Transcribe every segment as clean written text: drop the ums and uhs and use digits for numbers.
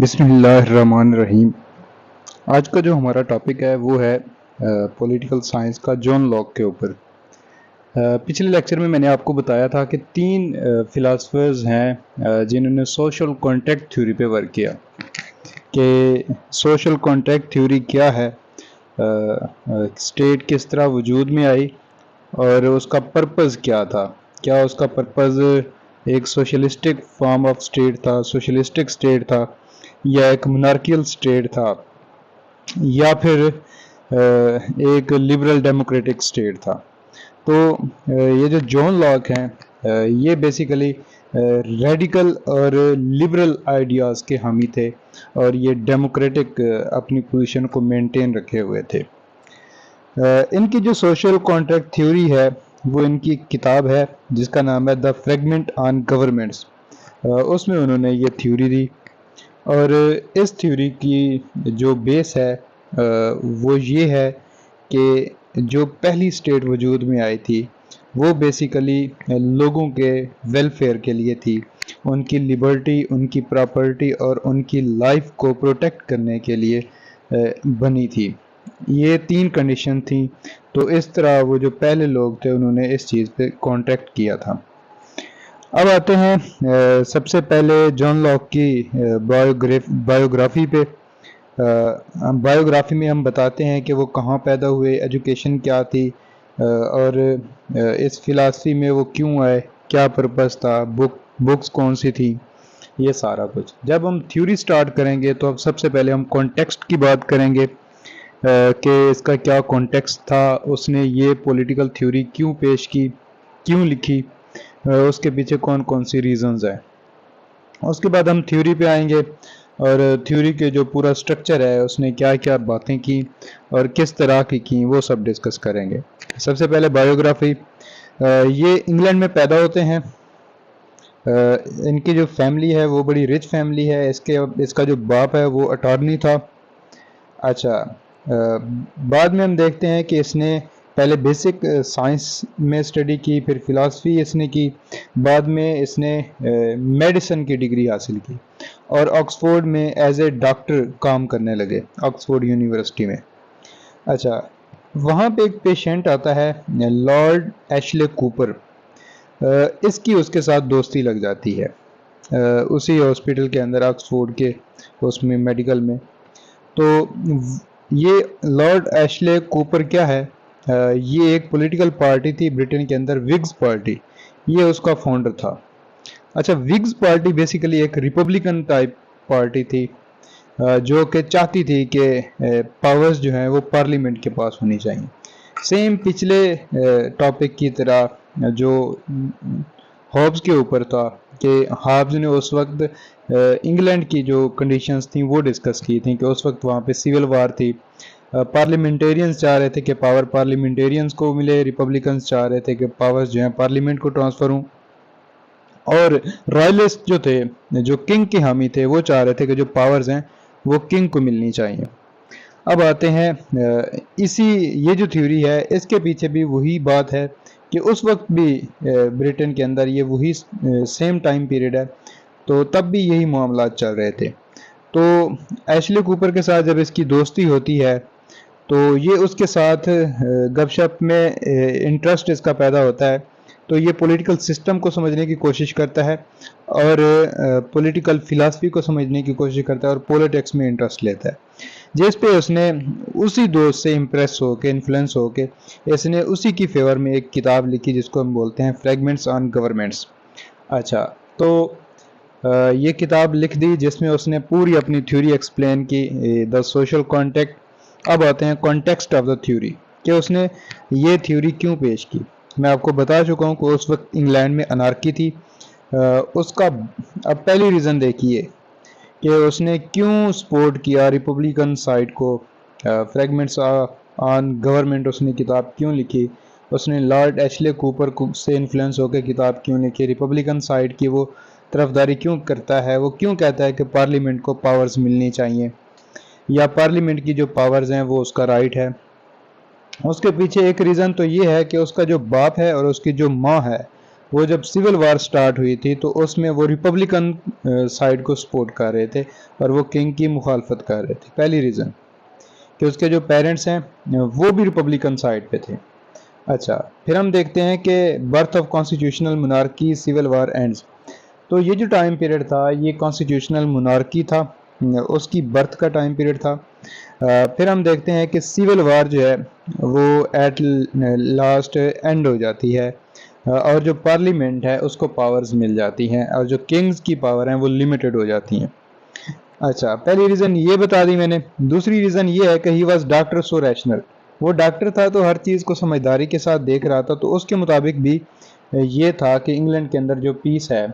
بسم اللہ الرحمن الرحیم۔ آج کا جو ہمارا ٹاپک ہے وہ ہے پولیٹیکل سائنس کا جان لاک کے اوپر۔ پچھلے لیکچر میں نے آپ کو بتایا تھا کہ تین فلاسفرز ہیں جنہوں نے سوشل کانٹیکٹ تھیوری پہ ورک کیا کہ سوشل کانٹیکٹ تھیوری کیا ہے، اسٹیٹ کس طرح وجود میں آئی اور اس کا پرپز کیا تھا۔ کیا اس کا پرپز ایک سوشلسٹک فارم آف اسٹیٹ تھا، سوشلسٹک اسٹیٹ تھا، یا ایک مونارکیل اسٹیٹ تھا، یا پھر ایک لبرل ڈیموکریٹک اسٹیٹ تھا۔ تو یہ جو جان لاک ہیں یہ بیسیکلی ریڈیکل اور لبرل آئیڈیاز کے حامی تھے اور یہ ڈیموکریٹک اپنی پوزیشن کو مینٹین رکھے ہوئے تھے۔ ان کی جو سوشل کانٹریکٹ تھیوری ہے وہ ان کی کتاب ہے جس کا نام ہے دا فریگمنٹ آن گورنمنٹس۔ اس میں انہوں نے یہ تھیوری دی اور اس تھیوری کی جو بیس ہے وہ یہ ہے کہ جو پہلی سٹیٹ وجود میں آئی تھی وہ بیسیکلی لوگوں کے ویلفیئر کے لیے تھی، ان کی لبرٹی، ان کی پراپرٹی اور ان کی لائف کو پروٹیکٹ کرنے کے لیے بنی تھی۔ یہ تین کنڈیشن تھیں، تو اس طرح وہ جو پہلے لوگ تھے انہوں نے اس چیز پہ کانٹیکٹ کیا تھا۔ اب آتے ہیں سب سے پہلے جان لاک کی بایوگرافی پہ۔ بایوگرافی میں ہم بتاتے ہیں کہ وہ کہاں پیدا ہوئے، ایجوکیشن کیا تھی، اور اس فلاسفی میں وہ کیوں آئے، کیا پرپس تھا، بکس کون سی تھی، یہ سارا کچھ۔ جب ہم تھیوری سٹارٹ کریں گے تو اب سب سے پہلے ہم کانٹیکسٹ کی بات کریں گے کہ اس کا کیا کانٹیکسٹ تھا، اس نے یہ پولیٹیکل تھیوری کیوں پیش کی، کیوں لکھی، اس کے پیچھے کون کون سی ریزنز ہیں۔ اس کے بعد ہم تھیوری پہ آئیں گے اور تھیوری کے جو پورا سٹرکچر ہے اس نے کیا کیا باتیں کی اور کس طرح کی وہ سب ڈسکس کریں گے۔ سب سے پہلے بایوگرافی۔ یہ انگلینڈ میں پیدا ہوتے ہیں، ان کی جو فیملی ہے وہ بڑی رچ فیملی ہے، اس کا جو باپ ہے وہ اٹارنی تھا۔ اچھا، بعد میں ہم دیکھتے ہیں کہ اس نے پہلے بیسک سائنس میں اسٹڈی کی، پھر فلاسفی اس نے کی، بعد میں اس نے میڈیسن کی ڈگری حاصل کی اور آکسفورڈ میں ایز اے ڈاکٹر کام کرنے لگے، آکسفورڈ یونیورسٹی میں۔ اچھا، وہاں پہ ایک پیشنٹ آتا ہے لارڈ ایشلے کوپر، اس کے ساتھ دوستی لگ جاتی ہے اسی ہاسپٹل کے اندر، آکسفورڈ کے اس میں میڈیکل میں۔ تو یہ لارڈ ایشلے کوپر کیا ہے، یہ ایک پولیٹیکل پارٹی تھی برٹن کے اندر، وگز پارٹی، یہ اس کا فاؤنڈر تھا۔ اچھا، وگز پارٹی بیسیکلی ایک ریپبلکن ٹائپ پارٹی تھی جو کہ چاہتی تھی کہ پاورز جو ہیں وہ پارلیمنٹ کے پاس ہونی چاہیے، سیم پچھلے ٹاپک کی طرح جو ہابز کے اوپر تھا کہ ہابز نے اس وقت انگلینڈ کی جو کنڈیشنز تھیں وہ ڈسکس کی تھیں کہ اس وقت وہاں پہ سیول وار تھی، پارلیمنٹیرینز چاہ رہے تھے کہ پاور پارلیمنٹیرینز کو ملے، ریپبلکنز چاہ رہے تھے کہ پاورز جو ہیں پارلیمنٹ کو ٹرانسفر ہوں، اور رائلسٹ جو تھے، جو کنگ کے حامی تھے، وہ چاہ رہے تھے کہ جو پاورز ہیں وہ کنگ کو ملنی چاہیے۔ اب آتے ہیں یہ جو تھیوری ہے اس کے پیچھے بھی وہی بات ہے کہ اس وقت بھی برٹن کے اندر یہ وہی سیم ٹائم پیریڈ ہے، تو تب بھی یہی معاملات چل رہے تھے۔ تو ایشلے کوپر کے ساتھ جب اس کی دوستی ہوتی ہے تو یہ اس کے ساتھ گپ شپ میں انٹرسٹ اس کا پیدا ہوتا ہے، تو یہ پولیٹیکل سسٹم کو سمجھنے کی کوشش کرتا ہے اور پولیٹیکل فلاسفی کو سمجھنے کی کوشش کرتا ہے اور پولیٹکس میں انٹرسٹ لیتا ہے، جس پہ اس نے اسی دوست سے امپریس ہو کے، انفلوئنس ہو کے، اس نے اسی کی فیور میں ایک کتاب لکھی جس کو ہم بولتے ہیں فریگمنٹس آن گورنمنٹس۔ اچھا، تو یہ کتاب لکھ دی جس میں اس نے پوری اپنی تھیوری ایکسپلین کی، دا سوشل کانٹیکٹ۔ اب آتے ہیں کانٹیکسٹ آف دا تھیوری کہ اس نے یہ تھیوری کیوں پیش کی۔ میں آپ کو بتا چکا ہوں کہ اس وقت انگلینڈ میں انارکی تھی، اس کا اب پہلی ریزن دیکھیے کہ اس نے کیوں سپورٹ کیا ریپبلکن سائڈ کو، فریگمنٹس آن گورنمنٹ اس نے کتاب کیوں لکھی، اس نے لارڈ ایشلے کوپر سے انفلوئنس ہو کے کتاب کیوں لکھی، ریپبلکن سائڈ کی وہ طرفداری کیوں کرتا ہے، وہ کیوں کہتا ہے کہ پارلیمنٹ کو پاورز ملنی چاہیے یا پارلیمنٹ کی جو پاورز ہیں وہ اس کا رائٹ ہے۔ اس کے پیچھے ایک ریزن تو یہ ہے کہ اس کا جو باپ ہے اور اس کی جو ماں ہے وہ جب سول وار سٹارٹ ہوئی تھی تو اس میں وہ ریپبلکن سائڈ کو سپورٹ کر رہے تھے اور وہ کنگ کی مخالفت کر رہے تھے. پہلی ریزن کہ اس کے جو پیرنٹس ہیں وہ بھی ریپبلکن سائڈ پہ تھے. اچھا پھر ہم دیکھتے ہیں کہ birth of constitutional monarchy civil war ends. تو یہ جو ٹائم پیریڈ تھا یہ کانسٹیٹیوشنل منارکی تھا, اس کی برتھ کا ٹائم پیریڈ تھا. پھر ہم دیکھتے ہیں کہ سول وار جو ہے وہ ایٹ لاسٹ اینڈ ہو جاتی ہے, اور جو پارلیمنٹ ہے اس کو پاورز مل جاتی ہیں, اور جو کنگز کی پاور ہیں وہ لمیٹڈ ہو جاتی ہیں. اچھا پہلی ریزن یہ بتا دی میں نے. دوسری ریزن یہ ہے کہ he was doctor so rational. وہ ڈاکٹر تھا تو ہر چیز کو سمجھداری کے ساتھ دیکھ رہا تھا, تو اس کے مطابق بھی یہ تھا کہ انگلینڈ کے اندر جو پیس ہے,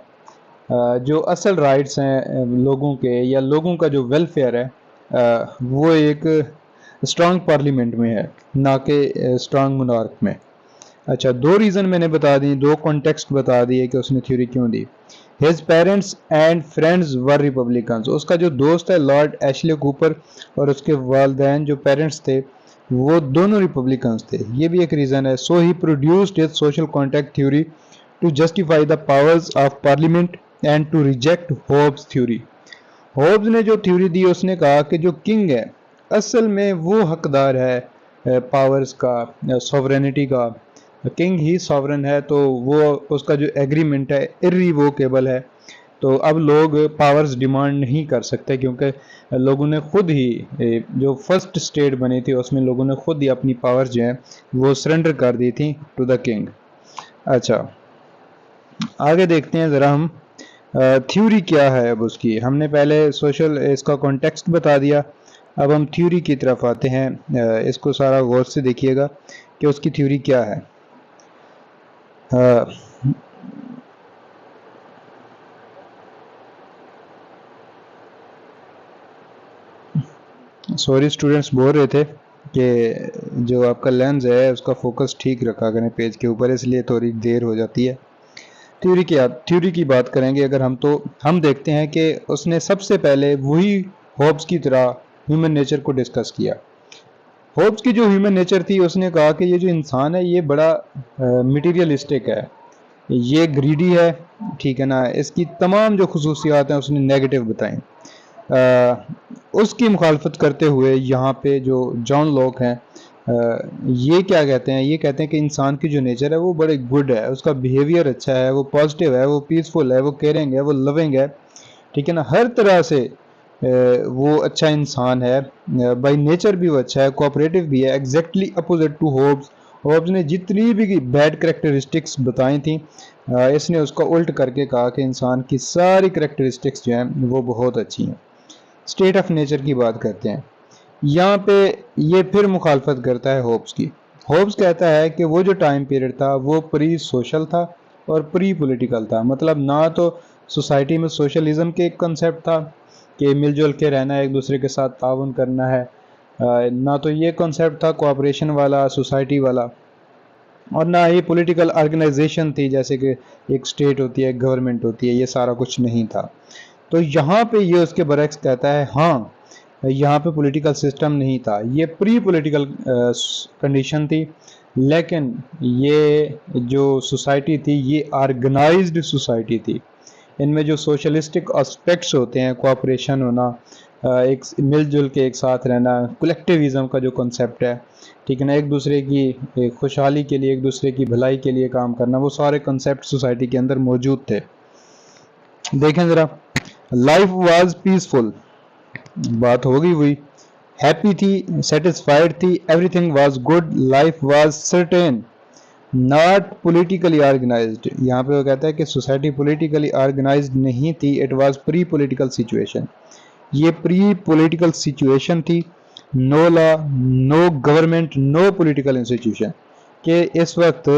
جو اصل رائٹس ہیں لوگوں کے یا لوگوں کا جو ویلفیئر ہے, وہ ایک اسٹرانگ پارلیمنٹ میں ہے نہ کہ اسٹرانگ منارک میں. اچھا دو ریزن میں نے بتا دی, دو کانٹیکسٹ بتا دیے کہ اس نے تھیوری کیوں دی. His parents and friends were republicans. اس کا جو دوست ہے لارڈ ایشلے کوپر اور اس کے والدین جو پیرنٹس تھے وہ دونوں ریپبلکنز تھے, یہ بھی ایک ریزن ہے. So he produced his social contract theory to justify the powers of parliament and to reject Hobbes theory. Hobbes نے جو تھیوری دی اس نے کہا کہ جو کنگ ہے اصل میں وہ حقدار ہے پاورز کا, سوورینٹی کا. کنگ ہی سوورن ہے, تو وہ اس کا جو ایگریمنٹ ہے irrevocable ہے. تو اب لوگ پاورز ڈیمانڈ نہیں کر سکتے کیونکہ لوگوں نے خود ہی جو فرسٹ اسٹیٹ بنی تھی اس میں لوگوں نے خود ہی اپنی پاورز جو ہیں وہ سرنڈر کر دی تھی ٹو دا کنگ. اچھا آگے دیکھتے ہیں ذرا ہم تھیوری کیا ہے اب اس کی. ہم نے پہلے سوشل اس کا کانٹیکسٹ بتا دیا, اب ہم تھیوری کی طرف آتے ہیں. اس کو سارا غور سے دیکھیے گا کہ اس کی تھیوری کیا ہے. سوری اسٹوڈنٹس بول رہے تھے کہ جو آپ کا لینز ہے اس کا فوکس ٹھیک رکھا کریں پیج کے اوپر, اس لیے تھوڑی دیر ہو جاتی ہے. تھیوری کی بات کریں گے اگر ہم, تو ہم دیکھتے ہیں کہ اس نے سب سے پہلے وہی ہوبز کی طرح ہیومن نیچر کو ڈسکس کیا. ہوبز کی جو ہیومن نیچر تھی اس نے کہا کہ یہ جو انسان ہے یہ بڑا مٹیریلسٹک ہے, یہ گریڈی ہے, ٹھیک ہے نا. اس کی تمام جو خصوصیات ہیں اس نے نیگیٹو بتائیں. اس کی مخالفت کرتے ہوئے یہاں پہ جو جان لاک ہیں یہ کیا کہتے ہیں, یہ کہتے ہیں کہ انسان کی جو نیچر ہے وہ بڑے گڈ ہے, اس کا بیہیویئر اچھا ہے, وہ پازیٹیو ہے, وہ پیسفل ہے, وہ کیئرنگ ہے, وہ لونگ ہے, ٹھیک ہے نا. ہر طرح سے وہ اچھا انسان ہے, بائی نیچر بھی وہ اچھا ہے, کوآپریٹو بھی ہے. Exactly opposite to Hobbes. Hobbes نے جتنی بھی بیڈ کریکٹرسٹکس بتائی تھیں اس نے اس کا الٹ کر کے کہا کہ انسان کی ساری کریکٹرسٹکس جو ہیں وہ بہت اچھی ہیں. اسٹیٹ آف نیچر کی بات کرتے ہیں. یہاں پہ یہ پھر مخالفت کرتا ہے ہوبز کی. ہوبز کہتا ہے کہ وہ جو ٹائم پیریڈ تھا وہ پری سوشل تھا اور پری پولیٹیکل تھا. مطلب نہ تو سوسائٹی میں سوشلزم کے ایک کنسیپٹ تھا کہ مل جل کے رہنا ہے, ایک دوسرے کے ساتھ تعاون کرنا ہے, نہ تو یہ کنسیپٹ تھا کوآپریشن والا, سوسائٹی والا, اور نہ ہی پولیٹیکل آرگنائزیشن تھی جیسے کہ ایک اسٹیٹ ہوتی ہے, ایک گورنمنٹ ہوتی ہے. یہ سارا کچھ نہیں تھا. تو یہاں پہ یہ اس کے برعکس کہتا ہے ہاں یہاں پہ پولیٹیکل سسٹم نہیں تھا, یہ پری پولیٹیکل کنڈیشن تھی, لیکن یہ جو سوسائٹی تھی یہ آرگنائزڈ سوسائٹی تھی. ان میں جو سوشلسٹک اسپیکٹس ہوتے ہیں, کوآپریشن ہونا, ایک مل جل کے ایک ساتھ رہنا, کلیکٹیویزم کا جو کنسیپٹ ہے, ٹھیک ہے نا, ایک دوسرے کی خوشحالی کے لیے, ایک دوسرے کی بھلائی کے لیے کام کرنا, وہ سارے کنسیپٹ سوسائٹی کے اندر موجود تھے. دیکھیں ذرا, لائف واز پیسفل, بات ہوگی ہوئی, ہیپی تھی, سیٹسفائیڈ تھی, everything was good, life was certain, not politically organized. یہاں پہ وہ کہتا ہے کہ سوسائٹی پولیٹیکلی آرگنائزڈ نہیں تھی, it was pre political situation. یہ پری پولیٹیکل سچویشن تھی. No law, no government, no political institution. کہ اس وقت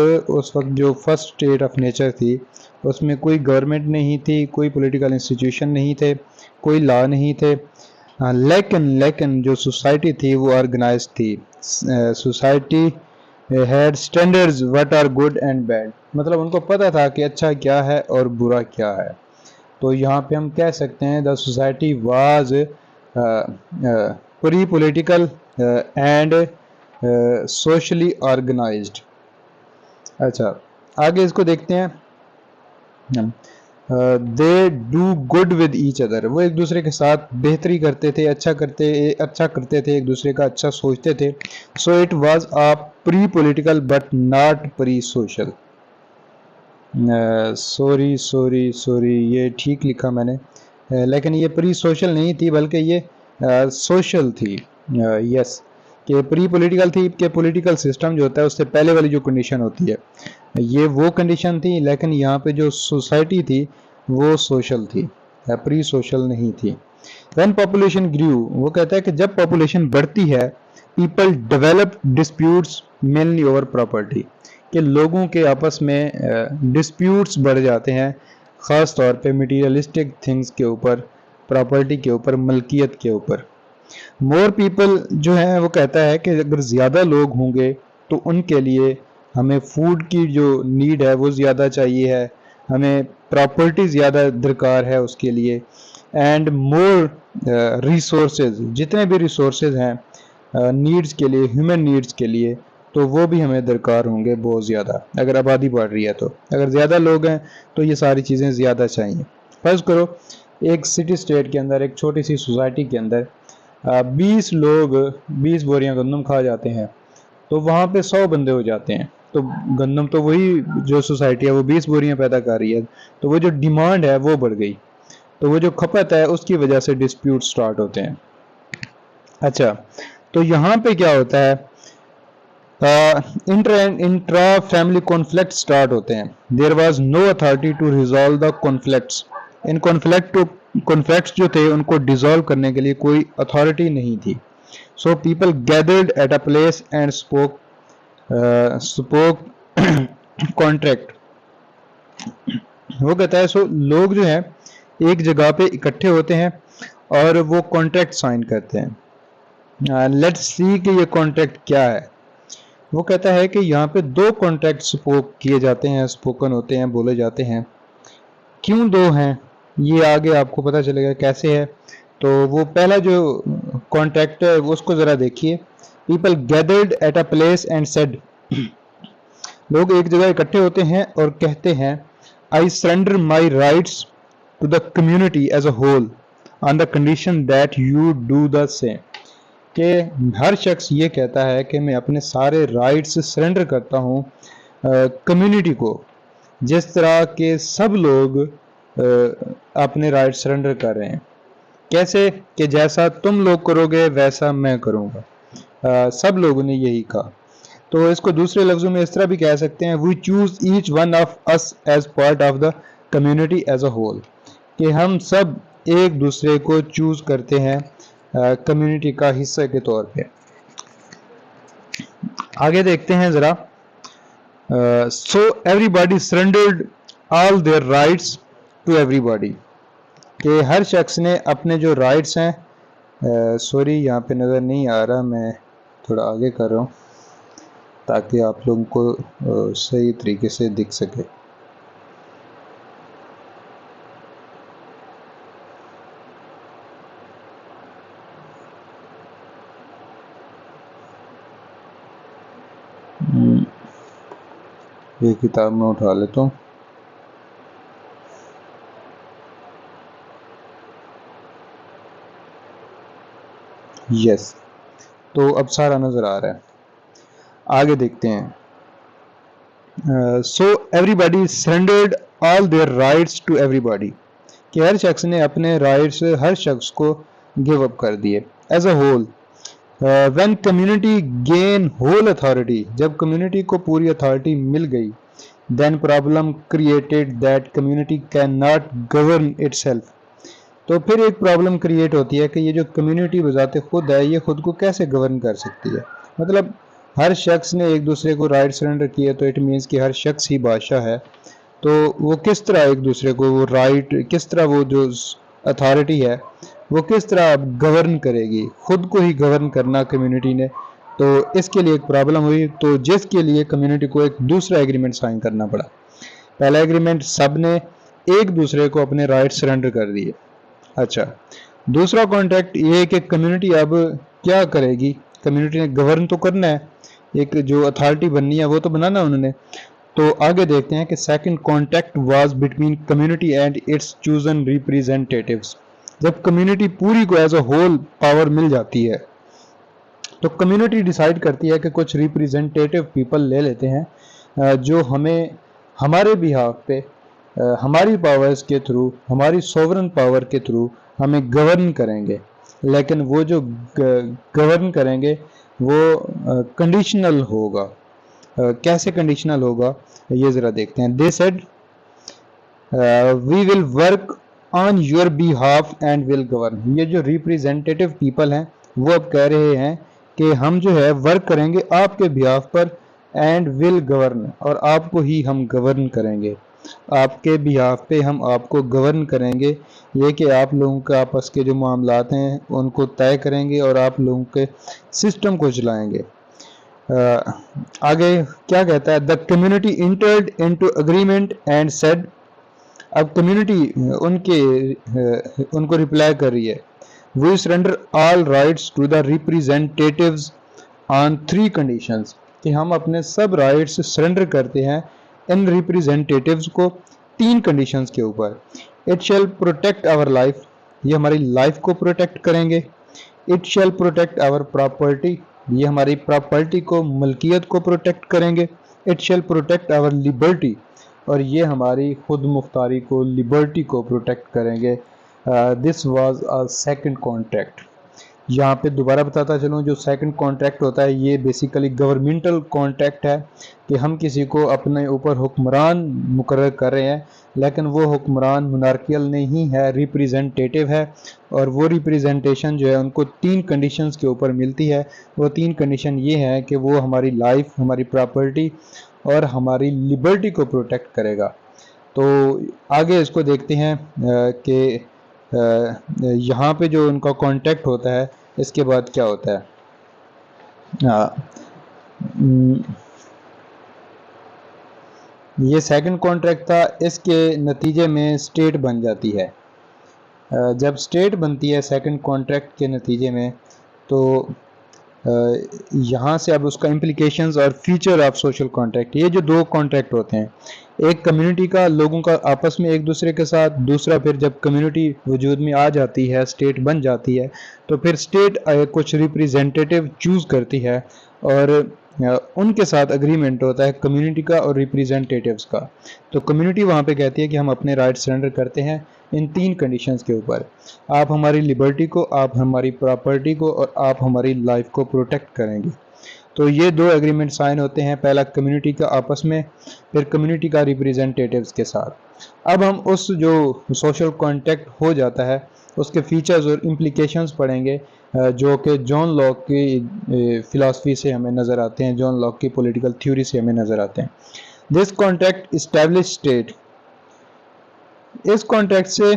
جو فرسٹ اسٹیٹ آف نیچر تھی اس میں کوئی گورنمنٹ نہیں تھی, کوئی پولیٹیکل انسٹیٹیوشن نہیں تھے, کوئی لا نہیں تھے, لیکن جو سوسائٹی تھی وہ آرگنائز تھی. Society had standards what are good and bad. مطلب ان کو پتہ تھا کہ اچھا کیا ہے اور برا کیا ہے. تو یہاں پہ ہم کہہ سکتے ہیں the society was pre political and socially organized. اچھا آگے اس کو دیکھتے ہیں. They do good with each other, وہ ایک دوسرے کے ساتھ بہتری کرتے تھے، اچھا کرتے تھے، ایک دوسرے کا اچھا سوچتے تھے. So it was a pre political but not pre social. Sorry یہ ٹھیک لکھا میں نے، لیکن یہ پری سوشل نہیں تھی بلکہ یہ سوشل تھی. یس، کہ پری پولیٹیکل تھی، کہ پولیٹیکل سسٹم جو ہوتا ہے اس سے پہلے والی جو کنڈیشن ہوتی ہے یہ وہ کنڈیشن تھی، لیکن یہاں پہ جو سوسائٹی تھی وہ سوشل تھی، پری سوشل نہیں تھی. وین پاپولیشن گریو، وہ کہتا ہے کہ جب پاپولیشن بڑھتی ہے people develop disputes mainly over property, کہ لوگوں کے آپس میں ڈسپیوٹس بڑھ جاتے ہیں، خاص طور پہ مٹیریلسٹک تھنگس کے اوپر، پراپرٹی کے اوپر، ملکیت کے اوپر. مور پیپل جو ہے وہ کہتا ہے کہ اگر زیادہ لوگ ہوں گے تو ان کے لیے ہمیں فوڈ کی جو نیڈ ہے وہ زیادہ چاہیے ہے، ہمیں پراپرٹی زیادہ درکار ہے اس کے لیے. اینڈ مور ریسورسز، جتنے بھی ریسورسز ہیں نیڈز کے لیے، ہیومن نیڈز کے لیے، تو وہ بھی ہمیں درکار ہوں گے بہت زیادہ. اگر آبادی بڑھ رہی ہے تو اگر زیادہ لوگ ہیں تو یہ ساری چیزیں زیادہ چاہیے. فرض کرو ایک سٹی اسٹیٹ کے اندر، ایک چھوٹی سی سوسائٹی کے اندر 20 لوگ 20 بوریاں گندم کھا جاتے ہیں تو وہاں پہ 100 بندے ہو جاتے ہیں. تو گندم تو وہی جو سوسائٹی ہے وہ 20 بوریاں پیدا کر رہی ہے، تو وہ جو ڈیمانڈ ہے وہ بڑھ گئی، تو وہ جو کھپت ہے اس کی وجہ سے ڈسپیوٹ سٹارٹ ہوتے ہیں. اچھا، تو یہاں پہ کیا ہوتا ہے، انٹرا فیملی کانفلکٹ سٹارٹ ہوتے ہیں. There was no authority to resolve the conflicts. ان کانفلکٹس جو تھے ان کو ڈیزالو کرنے کے لیے کوئی اتھارٹی نہیں تھی. So people gathered at a place and spoke contract. وہ کہتا ہے سو لوگ جو ہیں ایک جگہ پہ اکٹھے ہوتے ہیں اور وہ کانٹریکٹ سائن کرتے ہیں. لیٹس سی کہ یہ کانٹریکٹ کیا ہے. وہ کہتا ہے کہ یہاں پہ 2 کانٹریکٹ سپوک کیے جاتے ہیں، اسپوکن ہوتے ہیں، بولے جاتے ہیں. کیوں 2 ہیں یہ آگے آپ کو پتہ چلے گا کیسے ہے. تو وہ پہلا جو کانٹریکٹ ہے اس کو ذرا دیکھیے. People gathered at a place and said, لوگ ایک جگہ اکٹھے ہوتے ہیں اور کہتے ہیں I surrender my rights to the community as a whole on the condition that you do the same. کہ ہر شخص یہ کہتا ہے کہ میں اپنے سارے رائٹس سرنڈر کرتا ہوں کمیونٹی کو، جس طرح کہ سب لوگ اپنے رائٹ سرنڈر کر رہے ہیں. کیسے کہ جیسا تم لوگ کرو گے ویسا میں کروں گا. سب لوگوں نے یہی کہا. تو اس کو دوسرے لفظوں میں اس طرح بھی کہہ سکتے ہیں we chose each one of us as part of the community as a whole, کہ ہم سب ایک دوسرے کو چوز کرتے ہیں کمیونٹی کا حصہ کے طور پہ. آگے دیکھتے ہیں ذرا. So everybody surrendered all their rights to everybody, کہ ہر شخص نے اپنے جو رائٹس ہیں، سوری یہاں پہ نظر نہیں آ رہا، میں تھوڑا آگے کر رہا ہوں تاکہ آپ لوگوں کو صحیح طریقے سے دکھ سکے. یہ کتاب میں اٹھا لیتا ہوں. یس، تو اب سارا نظر آ رہا ہے. آگے دیکھتے ہیں. So everybody surrendered all their rights to everybody, کہ ہر شخص نے اپنے رائٹس ہر شخص کو گیو اپ کر دیے as a whole. When community gain whole authority, جب کمیونٹی کو پوری اتھارٹی مل گئی، then problem created that community can not govern itself. تو پھر ایک پرابلم کریٹ ہوتی ہے کہ یہ جو کمیونٹی بذات خود ہے یہ خود کو کیسے گورن کر سکتی ہے. مطلب ہر شخص نے ایک دوسرے کو رائٹ سرنڈر کیا تو اٹ مینس کہ ہر شخص ہی بادشاہ ہے. تو وہ کس طرح ایک دوسرے کو وہ رائٹ، کس طرح وہ جو اتھارٹی ہے وہ کس طرح گورن کرے گی، خود کو ہی گورن کرنا کمیونٹی نے. تو اس کے لیے ایک پرابلم ہوئی، تو جس کے لیے کمیونٹی کو ایک دوسرا ایگریمنٹ سائن کرنا پڑا. پہلا ایگریمنٹ سب نے ایک دوسرے کو اپنے رائٹ سرنڈر کر دیے. اچھا، دوسرا کانٹریکٹ یہ کہ کمیونٹی اب کیا کرے گی، کمیونٹی نے گورن تو کرنا ہے، ایک جو اتھارٹی بننی ہے وہ تو بنانا انہوں نے. تو آگے دیکھتے ہیں کہ second contact was between community and its chosen representatives. جب کمیونٹی پوری کو ایز اے ہول پاور مل جاتی ہے تو کمیونٹی ڈیسائیڈ کرتی ہے کہ کچھ ریپریزنٹیٹیو پیپل لے لیتے ہیں جو ہمیں ہمارے بہاف پہ ہماری پاورز کے تھرو، ہماری سوورن پاور کے تھرو ہمیں گورن کریں گے. لیکن وہ جو گورن کریں گے وہ کنڈیشنل ہوگا. کیسے کنڈیشنل ہوگا یہ ذرا دیکھتے ہیں. They said we will work on your behalf and will govern. یہ جو ریپریزنٹیٹیو پیپل ہیں وہ اب کہہ رہے ہیں کہ ہم جو ہے ورک کریں گے آپ کے behalf per and will govern, اور آپ کو ہی ہم گورن کریں گے. آپ کے بیہاف پہ ہم آپ کو گورن کریں گے، یہ کہ آپ لوگوں کے آپس کے جو معاملات ہیں ان کو طے کریں گے اور آپ لوگوں کے سسٹم کو چلائیں گے. آگے کیا کہتا ہے؟ The community entered into agreement and said. اب کمیونٹی ان کو ریپلائی کر رہی ہے، we surrender all rights to the representatives on 3 conditions, کہ ہم اپنے سب رائٹس سرنڈر کرتے ہیں ان ریپریزنٹیٹیوز کو 3 کنڈیشنز کے اوپر. It shall protect our life, یہ ہماری لائف کو پروٹیکٹ کریں گے. It shall protect our property, یہ ہماری پراپرٹی کو، ملکیت کو پروٹیکٹ کریں گے. It shall protect our liberty, اور یہ ہماری خود مختاری کو، لبرٹی کو پروٹیکٹ کریں گے. This was a second contract. یہاں پہ دوبارہ بتاتا چلوں، جو سیکنڈ کانٹریکٹ ہوتا ہے یہ بیسیکلی گورنمنٹل کانٹریکٹ ہے، کہ ہم کسی کو اپنے اوپر حکمران مقرر کر رہے ہیں، لیکن وہ حکمران مونارکیل نہیں ہے، ریپریزنٹیٹیو ہے. اور وہ ریپریزنٹیشن جو ہے ان کو 3 کنڈیشنز کے اوپر ملتی ہے. وہ 3 کنڈیشن یہ ہے کہ وہ ہماری لائف، ہماری پراپرٹی اور ہماری لبرٹی کو پروٹیکٹ کرے گا. تو آگے اس کو دیکھتے ہیں کہ یہاں پہ جو ان کا کانٹیکٹ ہوتا ہے اس کے بعد کیا ہوتا ہے. یہ سیکنڈ کانٹریکٹ تھا، اس کے نتیجے میں اسٹیٹ بن جاتی ہے. جب اسٹیٹ بنتی ہے سیکنڈ کانٹریکٹ کے نتیجے میں تو یہاں سے اب اس کا امپلیکیشنز اور فیچر آف سوشل کانٹریکٹ، یہ جو 2 کانٹریکٹ ہوتے ہیں، ایک کمیونٹی کا، لوگوں کا آپس میں ایک دوسرے کے ساتھ، دوسرا پھر جب کمیونٹی وجود میں آ جاتی ہے، اسٹیٹ بن جاتی ہے، تو پھر اسٹیٹ کچھ ریپریزنٹیٹیو چوز کرتی ہے اور ان کے ساتھ اگریمنٹ ہوتا ہے کمیونٹی کا اور ریپریزنٹیٹیوز کا. تو کمیونٹی وہاں پہ کہتی ہے کہ ہم اپنے رائٹ سرنڈر کرتے ہیں ان 3 کنڈیشنز کے اوپر. آپ ہماری لبرٹی کو، آپ ہماری پراپرٹی کو، اور آپ ہماری لائف کو پروٹیکٹ کریں گے. تو یہ 2 ایگریمنٹ سائن ہوتے ہیں، پہلا کمیونٹی کا آپس میں، پھر کمیونٹی کا ریپریزنٹیٹیوز کے ساتھ. اب ہم اس جو سوشل کانٹیکٹ ہو جاتا ہے اس کے فیچرز اور امپلیکیشنز پڑھیں گے، جو کہ جان لاک کی فلاسفی سے ہمیں نظر آتے ہیں، جان لاک کی پولیٹیکل تھیوری سے ہمیں نظر آتے ہیں. This contract establish state. اس کانٹریکٹ سے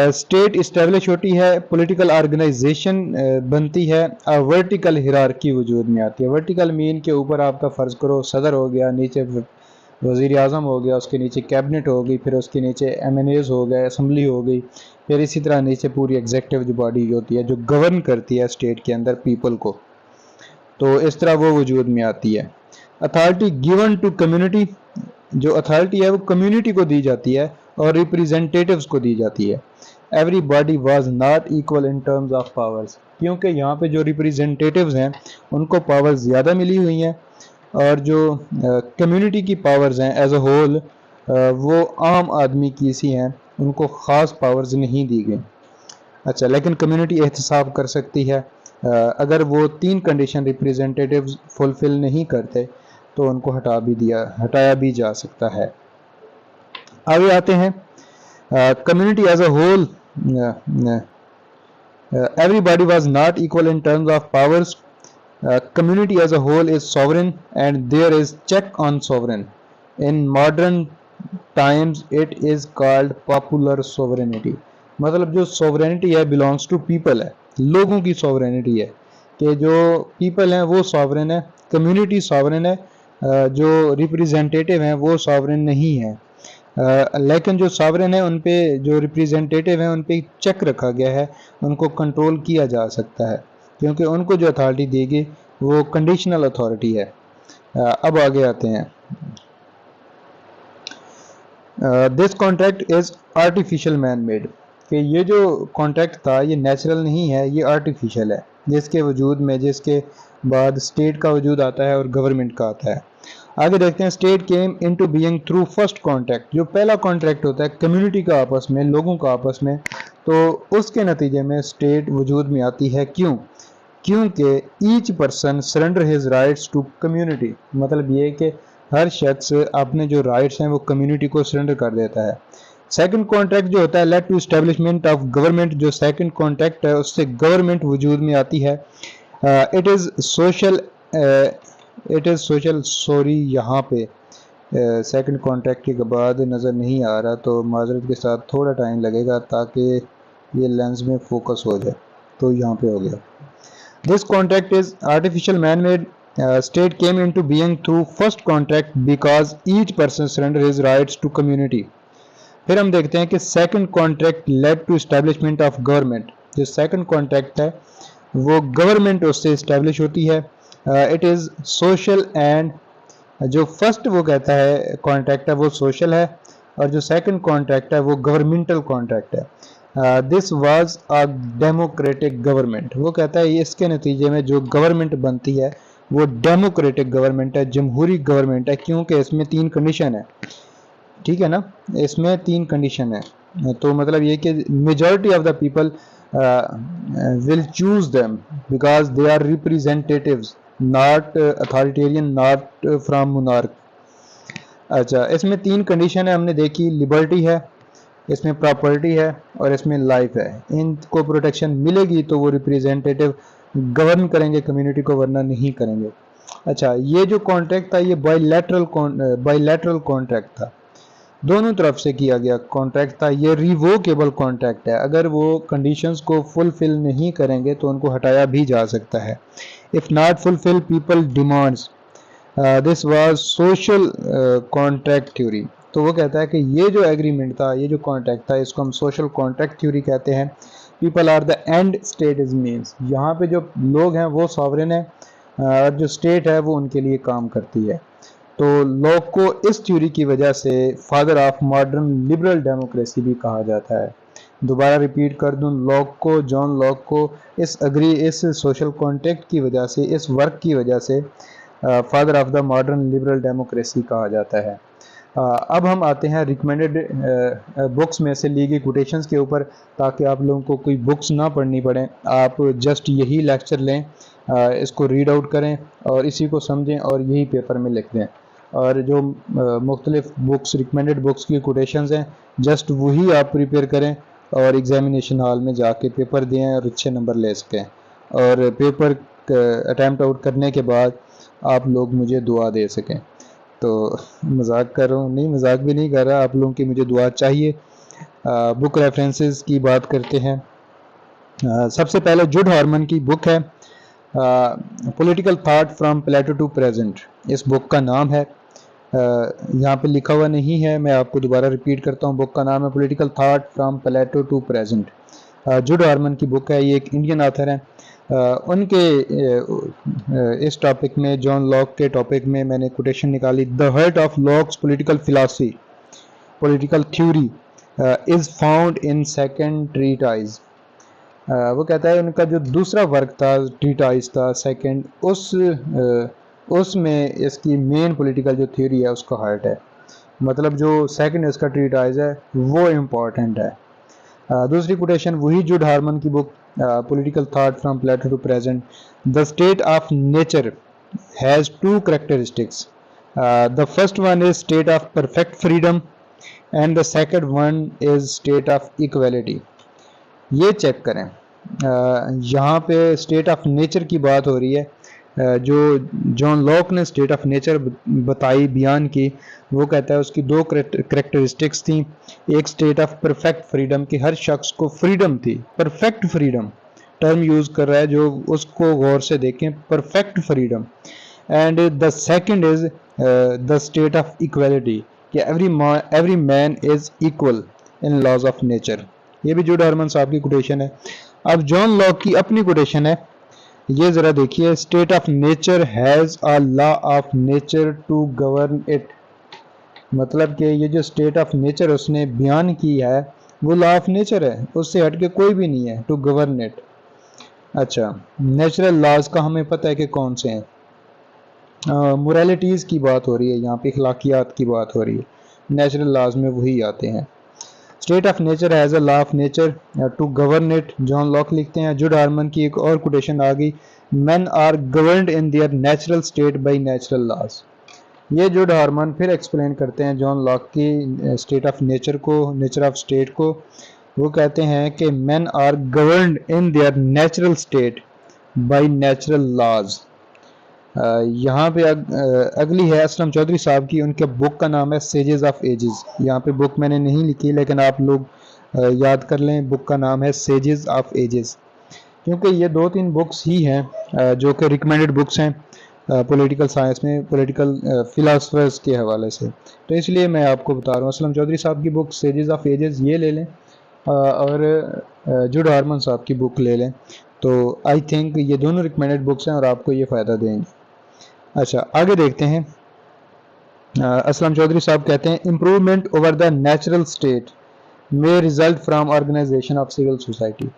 اسٹیٹ اسٹیبلش ہوتی ہے، پولیٹیکل آرگنائزیشن بنتی ہے، ورٹیکل ہیرارکی وجود میں آتی ہے. ورٹیکل مین کے اوپر آپ کا فرض کرو صدر ہو گیا، نیچے وزیر اعظم ہو گیا، اس کے نیچے کیبنٹ ہو گئی، پھر اس کے نیچے ایم این ایز ہو گئے، اسمبلی ہو گئی، پھر اسی طرح نیچے پوری ایگزیکٹو جو باڈی ہوتی ہے جو گورن کرتی ہے اسٹیٹ کے اندر پیپل کو. تو اس طرح وہ وجود میں آتی ہے. اتھارٹی گیون ٹو کمیونٹی، جو اتھارٹی ہے وہ کمیونٹی کو دی جاتی ہے اور ریپریزنٹیٹیوز کو دی جاتی ہے. Every body was not equal in terms of powers, کیونکہ یہاں پہ جو ریپریزنٹیٹیوز ہیں ان کو پاور زیادہ ملی ہوئی ہیں، اور جو کمیونٹی کی پاورز ہیں ایز اے ہول وہ عام آدمی کی سی ہیں، ان کو خاص پاورز نہیں دی گئی. اچھا، لیکن کمیونٹی احتساب کر سکتی ہے اگر وہ 3 کنڈیشن ریپریزنٹیٹیوز فلفل نہیں کرتے تو ان کو ہٹایا بھی جا سکتا ہے. آگے آتے ہیں community as a whole. Every body was not equal in terms of powers. Community as a whole is sovereign and there is check on sovereign. In modern times it is called popular sovereignty. مطلب جو sovereignty ہے belongs to people ہے، لوگوں کی sovereignty ہے، کہ جو people ہیں وہ sovereign ہے، community sovereign ہے، جو representative ہیں وہ sovereign نہیں ہے. لیکن جو sovereign ہیں ان پہ، جو representative ہیں ان پہ چیک رکھا گیا ہے، ان کو کنٹرول کیا جا سکتا ہے، کیونکہ ان کو جو اتھارٹی دی گئی وہ کنڈیشنل اتھارٹی ہے. اب آگے آتے ہیں. This contract is artificial man made, کہ یہ جو کانٹریکٹ تھا یہ نیچرل نہیں ہے، یہ آرٹیفیشل ہے، جس کے وجود میں جس کے بعد اسٹیٹ کا وجود آتا ہے اور گورنمنٹ کا آتا ہے۔ آگے دیکھتے ہیں state came into being through first contract, جو پہلا کانٹریکٹ ہوتا ہے کمیونٹی کا آپس میں، لوگوں کا آپس میں، تو اس کے نتیجے میں اسٹیٹ وجود میں آتی ہے۔ کیوں؟ کیونکہ each person surrender his rights to community, مطلب یہ کہ ہر شخص اپنے جو رائٹس ہیں وہ کمیونٹی کو سرنڈر کر دیتا ہے۔ سیکنڈ کانٹریکٹ جو ہوتا ہے lead to establishment of government, جو سیکنڈ کانٹریکٹ ہے اس سے گورنمنٹ وجود میں آتی ہے۔ اٹ از سوشل سوری، یہاں پہ سیکنڈ کانٹریکٹ کے بعد نظر نہیں آ رہا، تو معذرت کے ساتھ تھوڑا ٹائم لگے گا تاکہ یہ لینس میں فوکس ہو جائے، تو یہاں پہ ہو گیا۔ This contract is artificial man made, state came into being through first contract because each person surrendered his rights to community۔ پھر ہم دیکھتے ہیں کہ second contract led to establishment of government، جو second contract ہے وہ government اس سے establish ہوتی ہے۔ it is social and جو first وہ کہتا ہے contract ہے وہ social ہے، اور جو second contract ہے وہ governmental contract ہے۔ this was a democratic government، وہ کہتا ہے اس کے نتیجے میں جو گورنمنٹ بنتی ہے وہ ڈیموکریٹک گورنمنٹ ہے، جمہوری گورنمنٹ ہے، کیونکہ اس میں 3 کنڈیشن ہے، ٹھیک ہے نا، اس میں 3 کنڈیشن ہے، تو مطلب یہ کہ majority of the people will choose them because they are representatives not authoritarian, not from monarch. اچھا، اس میں 3 کنڈیشن ہے ہم نے دیکھی، لبرٹی ہے، اس میں پراپرٹی ہے، اور اس میں لائف ہے۔ ان کو پروٹیکشن ملے گی تو وہ ریپریزینٹیٹیو گورن کریں گے کمیونٹی کو، ورنہ نہیں کریں گے۔ اچھا، یہ جو کانٹریکٹ تھا یہ بائی لیٹرل کانٹریکٹ تھا، دونوں طرف سے کیا گیا کانٹریکٹ تھا۔ یہ ریووکیبل کانٹریکٹ ہے، اگر وہ کنڈیشنز کو فلفل نہیں کریں گے تو ان کو ہٹایا بھی جا سکتا ہے۔ If not fulfil people demands, this was social contract theory, تو وہ کہتا ہے کہ یہ جو ایگریمنٹ تھا، یہ جو کانٹریکٹ تھا، اس کو ہم سوشل کانٹریکٹ تھیوری کہتے ہیں۔ People are the end, state is means, یہاں پہ جو لوگ ہیں وہ ساورن ہیں، اور جو اسٹیٹ ہے وہ ان کے لیے کام کرتی ہے۔ تو لاک کو اس تھیوری کی وجہ سے father of modern liberal democracy بھی کہا جاتا ہے۔ دوبارہ ریپیٹ کر دوں، لاک کو، جان لاک کو اس سوشل کانٹریکٹ کی وجہ سے، اس ورک کی وجہ سے father of the modern liberal democracy کہا جاتا ہے۔ اب ہم آتے ہیں ریکمینڈڈ بکس میں سے لی گئی کوٹیشنز کے اوپر، تاکہ آپ لوگوں کو کوئی بکس نہ پڑھنی پڑیں، آپ جسٹ یہی لیکچر لیں، اس کو ریڈ آؤٹ کریں اور اسی کو سمجھیں اور یہی پیپر میں لکھ دیں، اور جو مختلف بکس ریکمینڈڈ بکس کی کوٹیشنز ہیں جسٹ وہی آپ پریپیئر کریں اور ایگزامینیشن ہال میں جا کے پیپر دیں اور اچھے نمبر لے سکیں، اور پیپر اٹیمپٹ آؤٹ کرنے کے بعد آپ لوگ مجھے دعا دے سکیں۔ تو مذاق کر رہا ہوں، نہیں مذاق بھی نہیں کر رہا، آپ لوگوں کی مجھے دعا چاہیے۔ بک ریفرنسز کی بات کرتے ہیں۔ سب سے پہلے جوڈ ہارمن کی بک ہے political thought from Plato to present, اس بک کا نام ہے، یہاں پہ لکھا ہوا نہیں ہے، میں آپ کو دوبارہ ریپیٹ کرتا ہوں، بک کا نام ہے political thought from Plato to present. Judd Harmon کی بک ہے، یہ ایک انڈین آتھر ہیں۔ ان کے اس ٹاپک میں، جان لاک کے ٹاپک میں میں نے کوٹیشن نکالی، the heart of Locke's political philosophy political theory is found in second treatise. وہ کہتا ہے ان کا جو دوسرا ورک تھا، ٹریٹائز تھا سیکنڈ، اس میں اس کی مین پولیٹیکل جو تھیوری ہے اس کا ہارٹ ہے، مطلب جو سیکنڈ اس کا ٹریٹائز ہے وہ امپورٹنٹ ہے۔ دوسری کوٹیشن وہی جوڈ ہارمن کی book political thought from Plato to present, the state of nature has 2 characteristics، the first one is state of perfect freedom and the second one is state of equality۔ یہ check کریں، یہاں پہ state of nature کی بات ہو رہی ہے، جو جان لاک نے اسٹیٹ آف نیچر بتائی، بیان کی، وہ کہتا ہے اس کی 2 کریکٹرسٹکس تھیں، ایک اسٹیٹ آف پرفیکٹ فریڈم، کہ ہر شخص کو فریڈم تھی، پرفیکٹ فریڈم ٹرم یوز کر رہا ہے، جو اس کو غور سے دیکھیں، perfect freedom, and the second is the state of equality, کہ every man is equal in laws of nature. یہ بھی جوڈ ہارمن صاحب کی کوٹیشن ہے۔ اب جان لاک کی اپنی کوٹیشن ہے، یہ ذرا دیکھیے، state of nature has a law of nature to govern it, مطلب کہ یہ جو سٹیٹ آف نیچر اس نے بیان کی ہے وہ لا آف نیچر ہے، اس سے ہٹ کے کوئی بھی نہیں ہے ٹو گورن اٹ۔ اچھا، نیچرل لاز کا ہمیں پتہ ہے کہ کون سے ہیں، موریلٹیز کی بات ہو رہی ہے یہاں پہ، اخلاقیات کی بات ہو رہی ہے، نیچرل لاز میں وہی آتے ہیں۔ State of nature has a law of nature to govern it, John Locke لکھتے ہیں۔ جوڈ ہارمن کی ایک اور کوٹیشن آ گئی، men are governed in their natural state by natural laws. یہ جوڈ ہارمن پھر ایکسپلین کرتے ہیں جان لاک کی اسٹیٹ آف نیچر کو، نیچر آف اسٹیٹ کو۔ وہ کہتے ہیں کہ men are governed in their natural state by natural laws. یہاں پہ اگلی ہے اسلم چودھری صاحب کی، ان کے بک کا نام ہے سیجز آف ایجز۔ یہاں پہ بک میں نے نہیں لکھی لیکن آپ لوگ یاد کر لیں، بک کا نام ہے سیجز آف ایجز، کیونکہ یہ 2-3 بکس ہی ہیں جو کہ ریکمینڈڈ بکس ہیں پولیٹیکل سائنس میں، پولیٹیکل فلاسفرز کے حوالے سے، تو اس لیے میں آپ کو بتا رہا ہوں۔ اسلم چودھری صاحب کی بک سیجز آف ایجز یہ لے لیں، اور جوڈ ہارمن صاحب کی بک لے لیں، تو آئی تھنک یہ دونوں ریکمینڈڈ بکس ہیں اور آپ کو یہ فائدہ دیں گے۔ اچھا آگے دیکھتے ہیں، اسلم چودھری صاحب کہتے ہیں improvement over the natural state میں result from organization of civil society.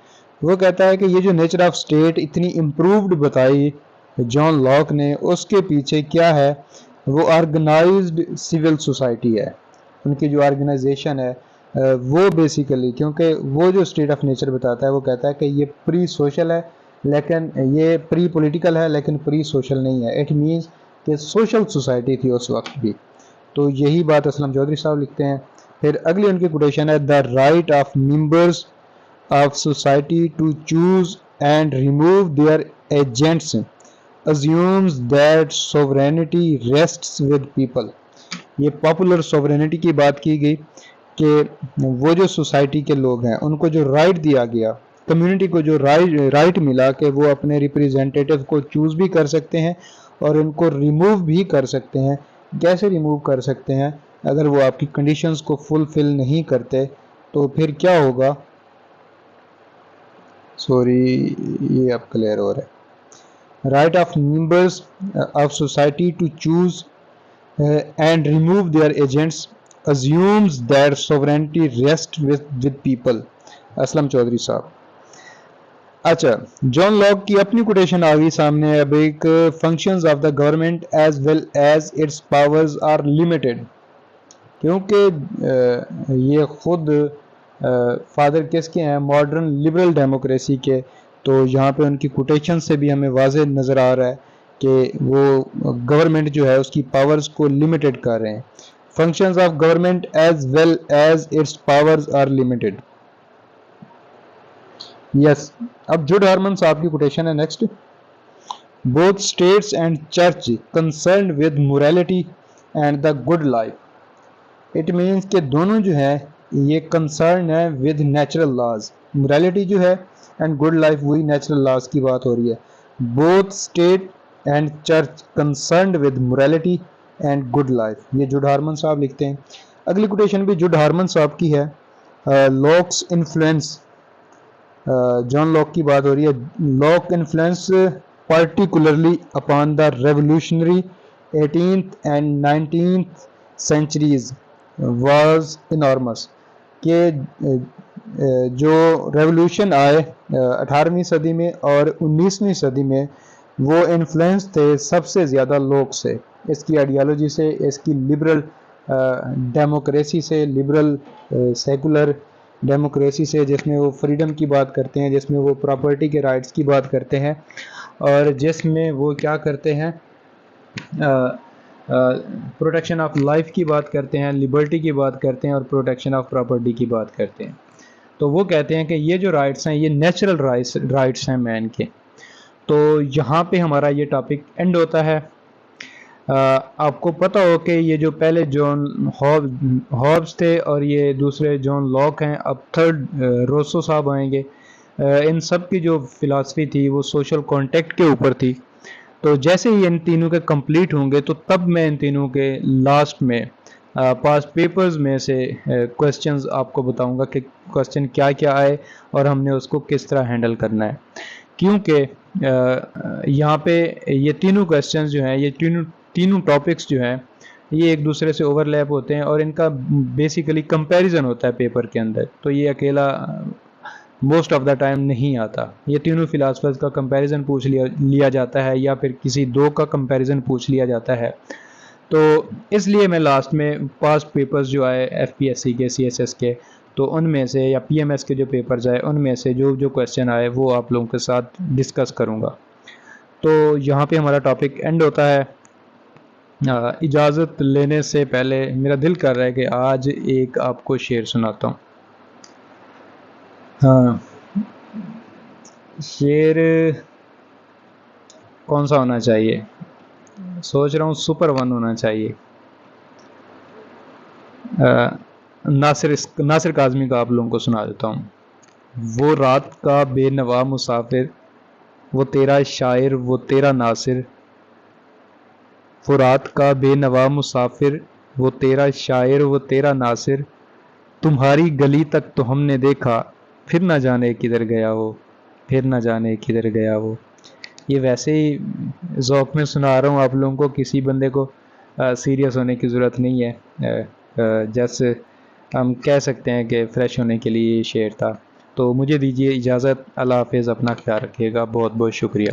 وہ کہتا ہے کہ یہ جو نیچر آف اسٹیٹ اتنی امپرووڈ بتائی جان لاک نے، اس کے پیچھے کیا ہے، وہ آرگنائزڈ سول سوسائٹی ہے، ان کی جو آرگنائزیشن ہے وہ بیسیکلی، کیونکہ وہ جو اسٹیٹ آف نیچر بتاتا ہے وہ کہتا ہے کہ یہ پری سوشل ہے، لیکن یہ پری پولیٹیکل ہے لیکن پری سوشل نہیں ہے۔ اٹ مینس کہ سوشل سوسائٹی تھی اس وقت بھی، تو یہی بات اسلم چودھری صاحب لکھتے ہیں۔ پھر اگلی ان کی کوٹیشن ہے، the right of members of society to choose and remove their agents assumes that sovereignty rests with people۔ یہ پاپولر سوورینٹی کی بات کی گئی کہ وہ جو سوسائٹی کے لوگ ہیں ان کو جو رائٹ دیا گیا، کمیونٹی کو جو رائٹ ملا کہ وہ اپنے ریپریزنٹیٹیو کو چوز بھی کر سکتے ہیں اور ان کو ریموو بھی کر سکتے ہیں۔ کیسے ریموو کر سکتے ہیں؟ اگر وہ آپ کی کنڈیشنز کو فلفل نہیں کرتے تو پھر کیا ہوگا؟ سوری، یہ اب کلیئر ہو رہا ہے۔ Right of members of society to choose and remove their agents assumes that sovereignty rests with people۔ Aslam Chaudhry sahab. اچھا، جان لاک کی اپنی کوٹیشن آ گئی سامنے اب ایک، functions of the government as well as its powers are limited۔ کیونکہ یہ خود فادر کس کے ہیں؟ ماڈرن لبرل ڈیموکریسی کے، تو یہاں پہ ان کی کوٹیشن سے بھی ہمیں واضح نظر آ رہا ہے کہ وہ گورنمنٹ جو ہے اس کی پاورز کو لمیٹڈ کر رہے ہیں۔ functions of government as well as its powers are limited۔ yes، اب جوڈ ہارمن صاحب کی کوٹیشن ہے next, both states and church concerned with morality and the good life۔ it means کہ دونوں جو ہے یہ concerned ہے with natural laws، morality جو ہے and good life وہی natural laws کی بات ہو رہی ہے۔ both state and church concerned with morality and good life, یہ جوڈ ہارمن صاحب لکھتے ہیں۔ اگلی کوٹیشن بھی جوڈ ہارمن صاحب کی ہے، لاکس انفلوئنس، جان لاک کی بات ہو رہی ہے۔ Locke influence particularly upon the revolutionary 18th and 19th centuries was enormous, کہ جو ریولیوشن آئے 18ویں صدی میں اور 19ویں صدی میں، وہ انفلوئنس تھے سب سے زیادہ لوگ سے، اس کی آئیڈیالوجی سے، اس کی لبرل ڈیموکریسی سے، لبرل سیکولر ڈیموکریسی سے، جس میں وہ فریڈم کی بات کرتے ہیں، جس میں وہ پراپرٹی کے رائٹس کی بات کرتے ہیں، اور جس میں وہ کیا کرتے ہیں، پروٹیکشن آف لائف کی بات کرتے ہیں، لبرٹی کی بات کرتے ہیں، اور پروٹیکشن آف پراپرٹی کی بات کرتے ہیں۔ تو وہ کہتے ہیں کہ یہ جو رائٹس ہیں یہ نیچرل رائٹس ہیں مین کے۔ تو یہاں پہ ہمارا یہ ٹاپک اینڈ ہوتا ہے۔ آپ کو پتہ ہو کہ یہ جو پہلے جان ہابس تھے اور یہ دوسرے جان لاک ہیں، اب تھرڈ روسو صاحب آئیں گے۔ ان سب کی جو فلاسفی تھی وہ سوشل کانٹیکٹ کے اوپر تھی۔ تو جیسے ہی ان تینوں کے کمپلیٹ ہوں گے تو تب میں ان تینوں کے لاسٹ میں پاس پیپرز میں سے کوسچنز آپ کو بتاؤں گا کہ کوسچن کیا کیا آئے اور ہم نے اس کو کس طرح ہینڈل کرنا ہے، کیونکہ یہاں پہ یہ تینوں کوسچنز جو ہیں، یہ تینوں ٹاپکس جو ہیں یہ ایک دوسرے سے اوور لیپ ہوتے ہیں اور ان کا بیسیکلی کمپیریزن ہوتا ہے پیپر کے اندر، تو یہ اکیلا موسٹ آف دا ٹائم نہیں آتا. یہ تینوں فلاسفرز کا کمپیریزن پوچھ لیا جاتا ہے یا پھر کسی دو کا کمپیریزن پوچھ لیا جاتا ہے. تو اس لیے میں لاسٹ میں پاسٹ پیپرز جو آئے ایف پی ایس سی کے، سی ایس ایس کے، تو ان میں سے یا پی ایم ایس کے جو پیپرز آئے ان میں سے جو کویسچن آئے وہ آپ لوگوں کے ساتھ ڈسکس کروں گا. تو یہاں پہ ہمارا ٹاپک اینڈ ہوتا ہے. اجازت لینے سے پہلے میرا دل کر رہا ہے کہ آج ایک آپ کو شعر سناتا ہوں. ہاں، شعر کون سا ہونا چاہیے؟ سوچ رہا ہوں سپر ون ہونا چاہیے. ناصر کاظمی کا آپ لوگوں کو سنا دیتا ہوں. وہ رات کا بے نوا مسافر، وہ تیرا شاعر وہ تیرا ناصر. وہ رات کا بے نوا مسافر، وہ تیرا شاعر وہ تیرا ناصر. تمہاری گلی تک تو ہم نے دیکھا، پھر نہ جانے کدھر گیا وہ، پھر نہ جانے کدھر گیا وہ. یہ ویسے ہی ذوق میں سنا رہا ہوں آپ لوگوں کو، کسی بندے کو سیریس ہونے کی ضرورت نہیں ہے. جیسے ہم کہہ سکتے ہیں کہ فریش ہونے کے لیے یہ شعر تھا. تو مجھے دیجیے اجازت. اللہ حافظ، اپنا خیال رکھیے گا. بہت بہت شکریہ.